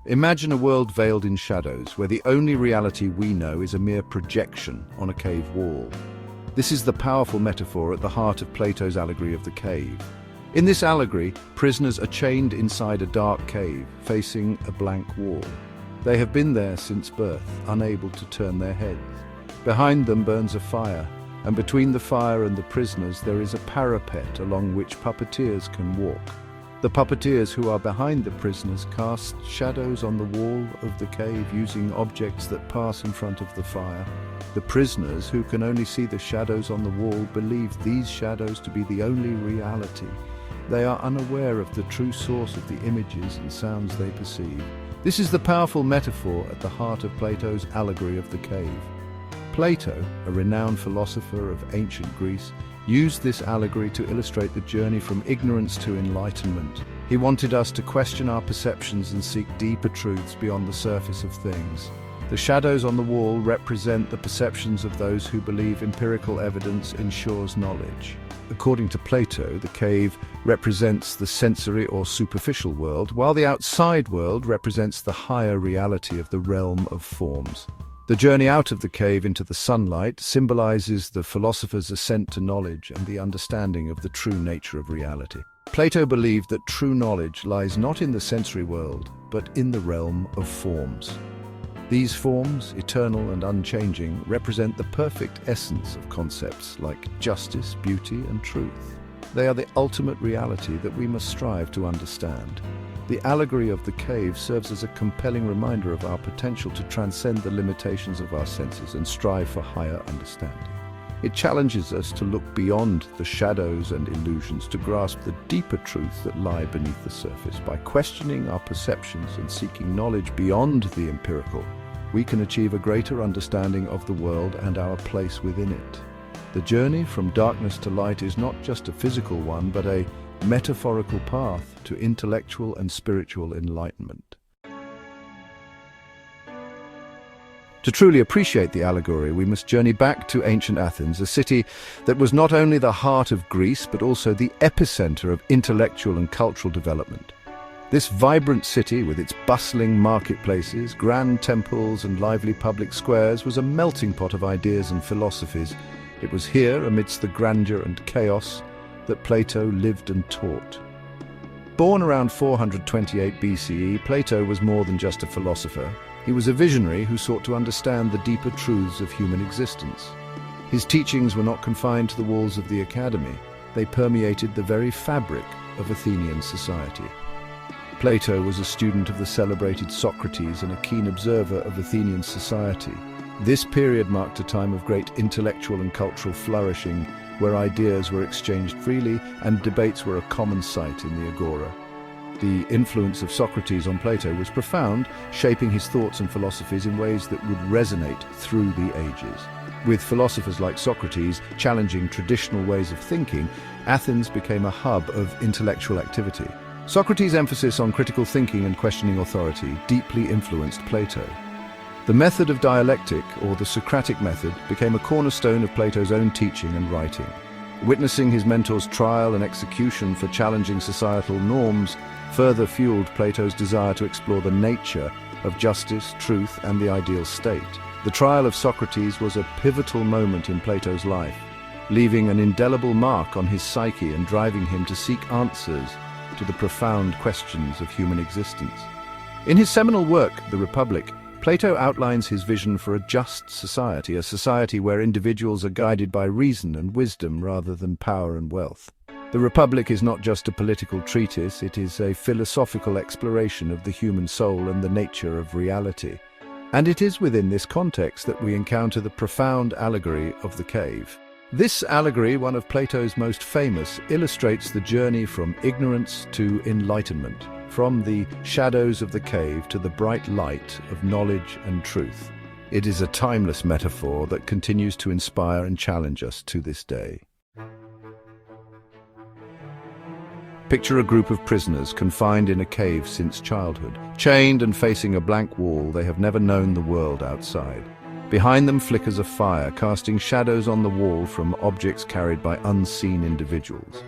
Imagine a world veiled in shadows, where the only reality we know is a mere projection on a cave wall. This is the powerful metaphor at the heart of Plato's Allegory of the Cave. In this allegory, prisoners are chained inside a dark cave, facing a blank wall. They have been there since birth, unable to turn their heads. Behind them burns a fire, and between the fire and the prisoners there is a parapet along which puppeteers can walk. The puppeteers who are behind the prisoners cast shadows on the wall of the cave using objects that pass in front of the fire. The prisoners, who can only see the shadows on the wall, believe these shadows to be the only reality. They are unaware of the true source of the images and sounds they perceive. This is the powerful metaphor at the heart of Plato's Allegory of the Cave. Plato, a renowned philosopher of ancient Greece, used this allegory to illustrate the journey from ignorance to enlightenment. He wanted us to question our perceptions and seek deeper truths beyond the surface of things. The shadows on the wall represent the perceptions of those who believe empirical evidence ensures knowledge. According to Plato, the cave represents the sensory or superficial world, while the outside world represents the higher reality of the realm of forms. The journey out of the cave into the sunlight symbolizes the philosopher's ascent to knowledge and the understanding of the true nature of reality. Plato believed that true knowledge lies not in the sensory world, but in the realm of forms. These forms, eternal and unchanging, represent the perfect essence of concepts like justice, beauty, and truth. They are the ultimate reality that we must strive to understand. The allegory of the cave serves as a compelling reminder of our potential to transcend the limitations of our senses and strive for higher understanding. It challenges us to look beyond the shadows and illusions, to grasp the deeper truths that lie beneath the surface. By questioning our perceptions and seeking knowledge beyond the empirical, we can achieve a greater understanding of the world and our place within it. The journey from darkness to light is not just a physical one, but a metaphorical path to intellectual and spiritual enlightenment. To truly appreciate the allegory, we must journey back to ancient Athens, a city that was not only the heart of Greece, but also the epicenter of intellectual and cultural development. This vibrant city, with its bustling marketplaces, grand temples, and lively public squares, was a melting pot of ideas and philosophies. It was here, amidst the grandeur and chaos, that Plato lived and taught. Born around 428 BCE, Plato was more than just a philosopher. He was a visionary who sought to understand the deeper truths of human existence. His teachings were not confined to the walls of the academy. They permeated the very fabric of Athenian society. Plato was a student of the celebrated Socrates and a keen observer of Athenian society. This period marked a time of great intellectual and cultural flourishing, where ideas were exchanged freely and debates were a common sight in the Agora. The influence of Socrates on Plato was profound, shaping his thoughts and philosophies in ways that would resonate through the ages. With philosophers like Socrates challenging traditional ways of thinking, Athens became a hub of intellectual activity. Socrates' emphasis on critical thinking and questioning authority deeply influenced Plato. The method of dialectic, or the Socratic method, became a cornerstone of Plato's own teaching and writing. Witnessing his mentor's trial and execution for challenging societal norms further fueled Plato's desire to explore the nature of justice, truth, and the ideal state. The trial of Socrates was a pivotal moment in Plato's life, leaving an indelible mark on his psyche and driving him to seek answers to the profound questions of human existence. In his seminal work, The Republic, Plato outlines his vision for a just society, a society where individuals are guided by reason and wisdom rather than power and wealth. The Republic is not just a political treatise, it is a philosophical exploration of the human soul and the nature of reality. And it is within this context that we encounter the profound allegory of the cave. This allegory, one of Plato's most famous, illustrates the journey from ignorance to enlightenment, from the shadows of the cave to the bright light of knowledge and truth. It is a timeless metaphor that continues to inspire and challenge us to this day. Picture a group of prisoners confined in a cave since childhood. Chained and facing a blank wall, they have never known the world outside. Behind them flickers a fire, casting shadows on the wall from objects carried by unseen individuals.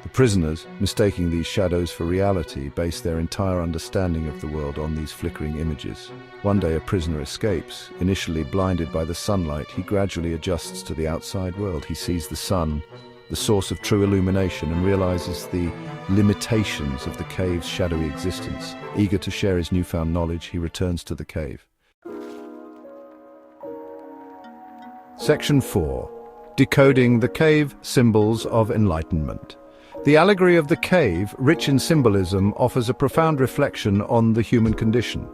The prisoners, mistaking these shadows for reality, base their entire understanding of the world on these flickering images. One day a prisoner escapes. Initially blinded by the sunlight, he gradually adjusts to the outside world. He sees the sun, the source of true illumination, and realizes the limitations of the cave's shadowy existence. Eager to share his newfound knowledge, he returns to the cave. Section 4. Decoding the cave symbols of enlightenment. The allegory of the cave, rich in symbolism, offers a profound reflection on the human condition.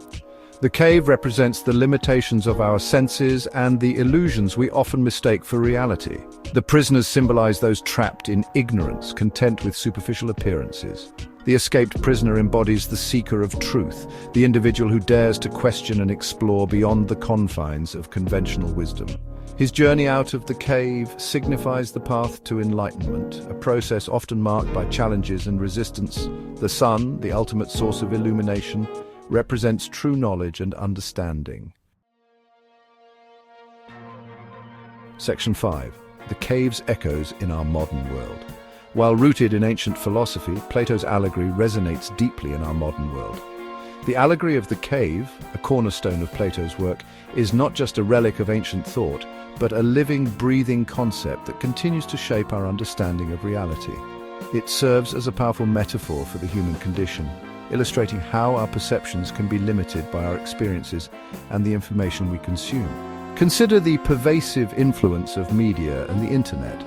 The cave represents the limitations of our senses and the illusions we often mistake for reality. The prisoners symbolize those trapped in ignorance, content with superficial appearances. The escaped prisoner embodies the seeker of truth, the individual who dares to question and explore beyond the confines of conventional wisdom. His journey out of the cave signifies the path to enlightenment, a process often marked by challenges and resistance. The sun, the ultimate source of illumination, represents true knowledge and understanding. Section 5. The cave's echoes in our modern world. While rooted in ancient philosophy, Plato's allegory resonates deeply in our modern world. The allegory of the cave, a cornerstone of Plato's work, is not just a relic of ancient thought, but a living, breathing concept that continues to shape our understanding of reality. It serves as a powerful metaphor for the human condition, illustrating how our perceptions can be limited by our experiences and the information we consume. Consider the pervasive influence of media and the internet.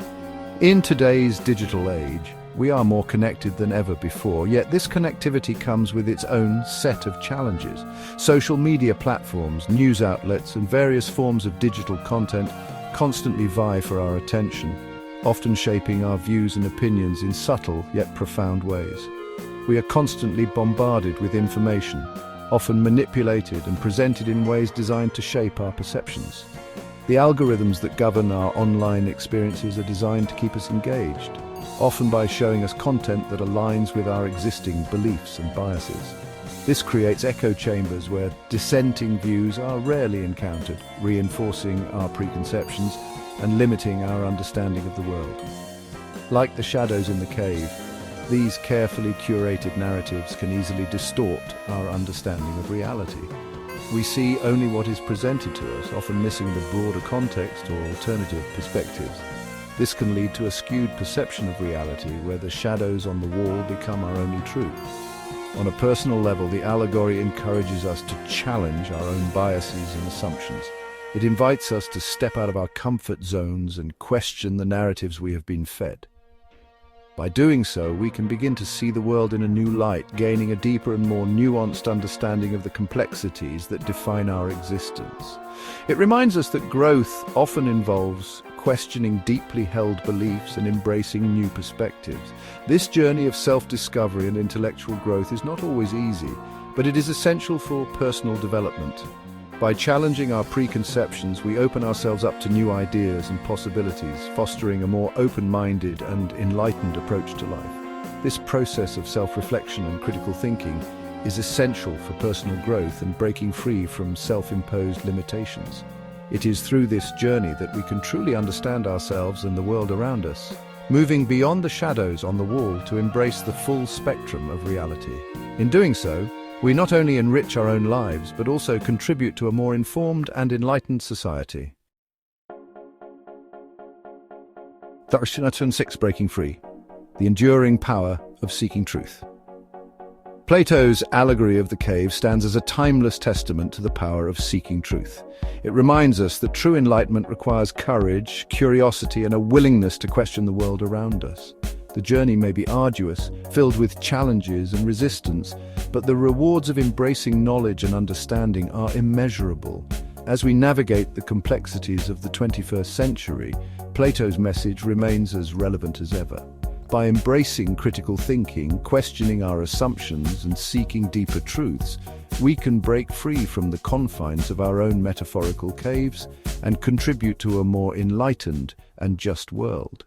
In today's digital age, we are more connected than ever before, yet this connectivity comes with its own set of challenges. Social media platforms, news outlets, and various forms of digital content constantly vie for our attention, often shaping our views and opinions in subtle yet profound ways. We are constantly bombarded with information, often manipulated and presented in ways designed to shape our perceptions. The algorithms that govern our online experiences are designed to keep us engaged, often by showing us content that aligns with our existing beliefs and biases. This creates echo chambers where dissenting views are rarely encountered, reinforcing our preconceptions and limiting our understanding of the world. Like the shadows in the cave, these carefully curated narratives can easily distort our understanding of reality. We see only what is presented to us, often missing the broader context or alternative perspectives. This can lead to a skewed perception of reality where the shadows on the wall become our only truth. On a personal level, the allegory encourages us to challenge our own biases and assumptions. It invites us to step out of our comfort zones and question the narratives we have been fed. By doing so, we can begin to see the world in a new light, gaining a deeper and more nuanced understanding of the complexities that define our existence. It reminds us that growth often involves questioning deeply held beliefs and embracing new perspectives. This journey of self-discovery and intellectual growth is not always easy, but it is essential for personal development. By challenging our preconceptions, we open ourselves up to new ideas and possibilities, fostering a more open-minded and enlightened approach to life. This process of self-reflection and critical thinking is essential for personal growth and breaking free from self-imposed limitations. It is through this journey that we can truly understand ourselves and the world around us, moving beyond the shadows on the wall to embrace the full spectrum of reality. In doing so, we not only enrich our own lives, but also contribute to a more informed and enlightened society. Section 6. Breaking Free. The enduring power of seeking truth. Plato's allegory of the cave stands as a timeless testament to the power of seeking truth. It reminds us that true enlightenment requires courage, curiosity, and a willingness to question the world around us. The journey may be arduous, filled with challenges and resistance, but the rewards of embracing knowledge and understanding are immeasurable. As we navigate the complexities of the 21st century, Plato's message remains as relevant as ever. By embracing critical thinking, questioning our assumptions, and seeking deeper truths, we can break free from the confines of our own metaphorical caves and contribute to a more enlightened and just world.